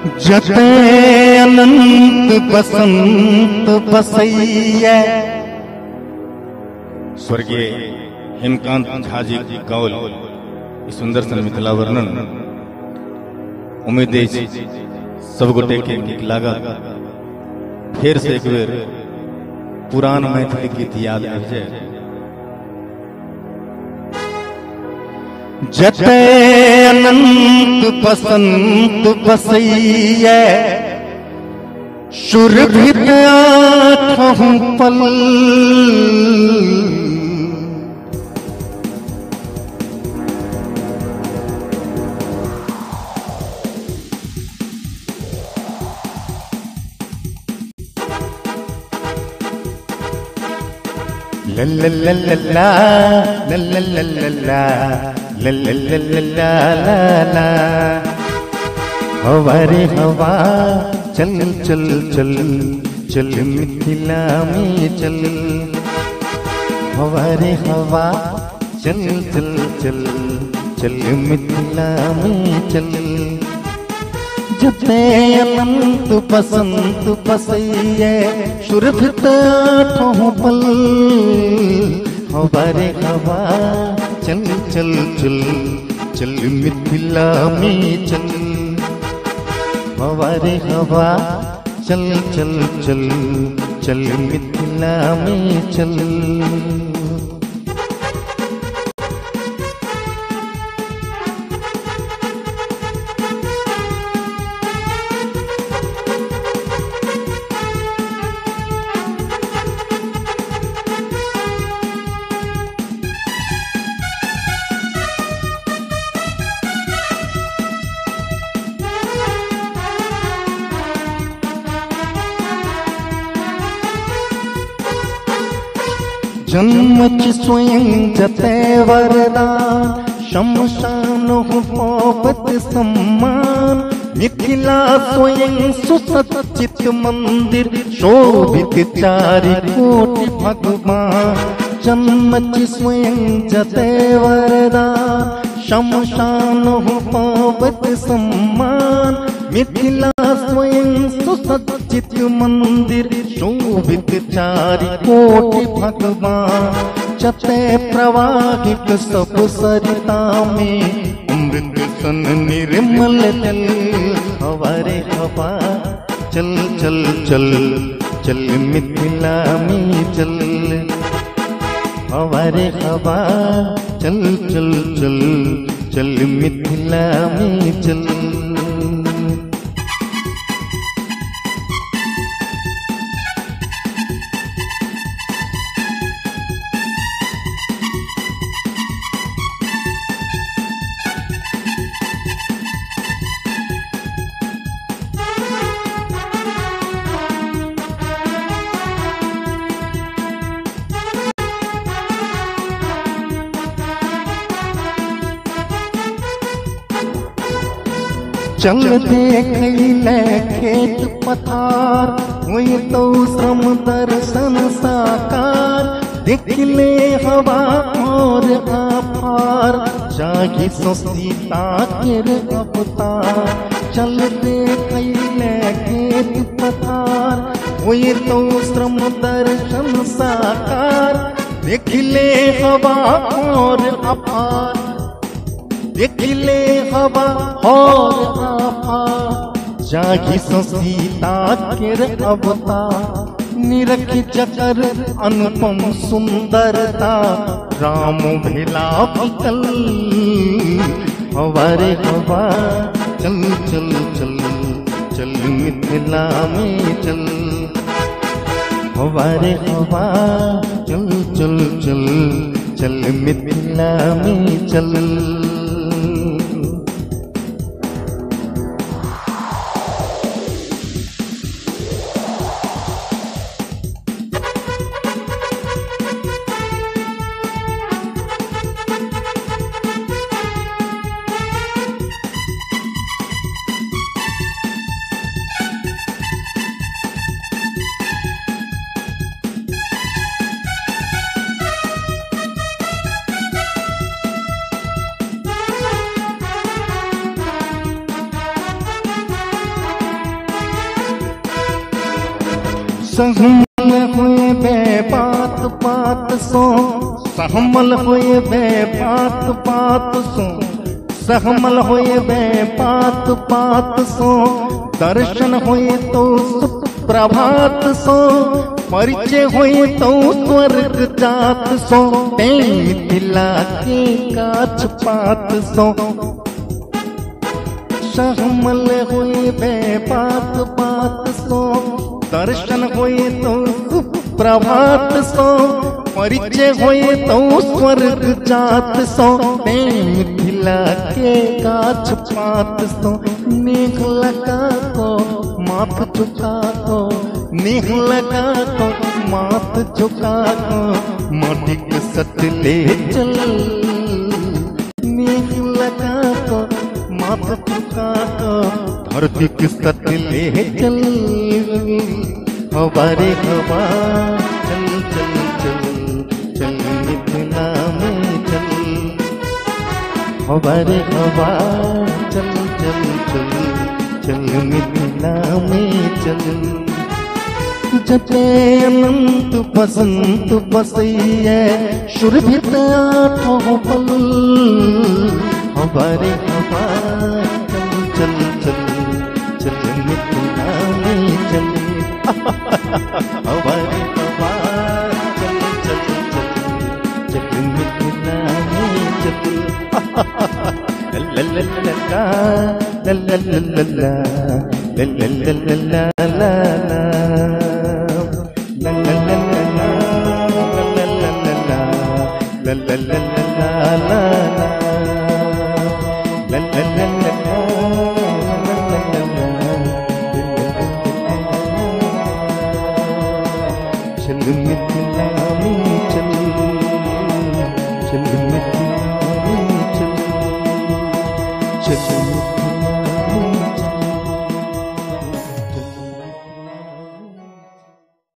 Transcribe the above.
जते अनंत बसंत बसैया। स्वर्गीय हेमकांत झा जी गावल सुंदर सन मिथिला वर्णन उम्मीद सब गोटे के नीक लागत। फिर से एक बेर पुरान मैथिली गीत याद आ जाए। जते अनंत बसंत बसैया सुरभित आठहु पल। ला ला ला ला ला ला ला ला ला ला। हवा रे हवा चल चल चल चल मिथिला में चल। हवा रे हवा चल चल चल चल मिथिला में चल। जते अनंत बसंत बसैया सुरभित आठहु पल। हवा रे हवा चल चल चल चल मिथिला में चल। हवा रे हवा चल चल चल चल मिथिला में चल। जन्म स्वयं जते वरदान शमशान पावत सम्मान। मिथिला स्वयं सुसज्जित मंदिर शोभित चारि कोटि भगवान। जन्म स्वयं जते वरदान शमशान पावत सम्मान। मिथिला स्वयं सुसज्जित मंदिर शोभित चारि कोटि भगवान। जते प्रवाहित सब सरिता में अमृत सन निर्मल जल। हवा रे हवा चल चल चल चल मिथिला में चल। हवा रे हवा चल चल चल चल मिथिला में चल। चल देखैले खेत पथार हुई तो श्रम दर्शन साकार। देखले हवा और अपार जागी सीता केर अवतार। चल देखैले खेत पथार हुई तो श्रम दर्शन साकार। देखले हवा और अपार देखले हवा और अपार जागी सीता केर अवतार। निरख जकर अनुपम सुंदरता राम भेला विकल। हवा रे हवा चल चल चल चल मिथिला में चल। हवा रे हवा चल चल चल चल मिथिला में चल। सहमल हुए बे बात बात सो, सहमल हुए बे बात बात सो, सहमल हुए बे बात बात सो, दर्शन हुए तो प्रभात सो, परिचय हुए तो स्वर्ग जात सो, दिला के काछ पात सो। सहमल हुए बे बात बात सो, दर्शन हुए तो प्रभात सो, परिचय हुए तो स्वर्ग जात सो, दिला के काछ पात सो। मेघ लगा को माथ झुका को, मेघ लगा को माथ झुका को, माटी के सट ले चल। मेघ लगा को माथ झुका को, धरती के सट ले चल। हवा रे हवा चल चल चल चल मिथिला में चल। हवा रे हवा चल चल चल चल मिथिला में चल। जटे अनंत बसंत बसैये सुरभित आठों पल। हवा रे हवा चल चल चल चल मिथिला में चल। हवा रे हवा चल चल चल चल मिथिला में चल। ला ला ला ला ला ला ला ला ला ला ला ला la la la la la la la la la la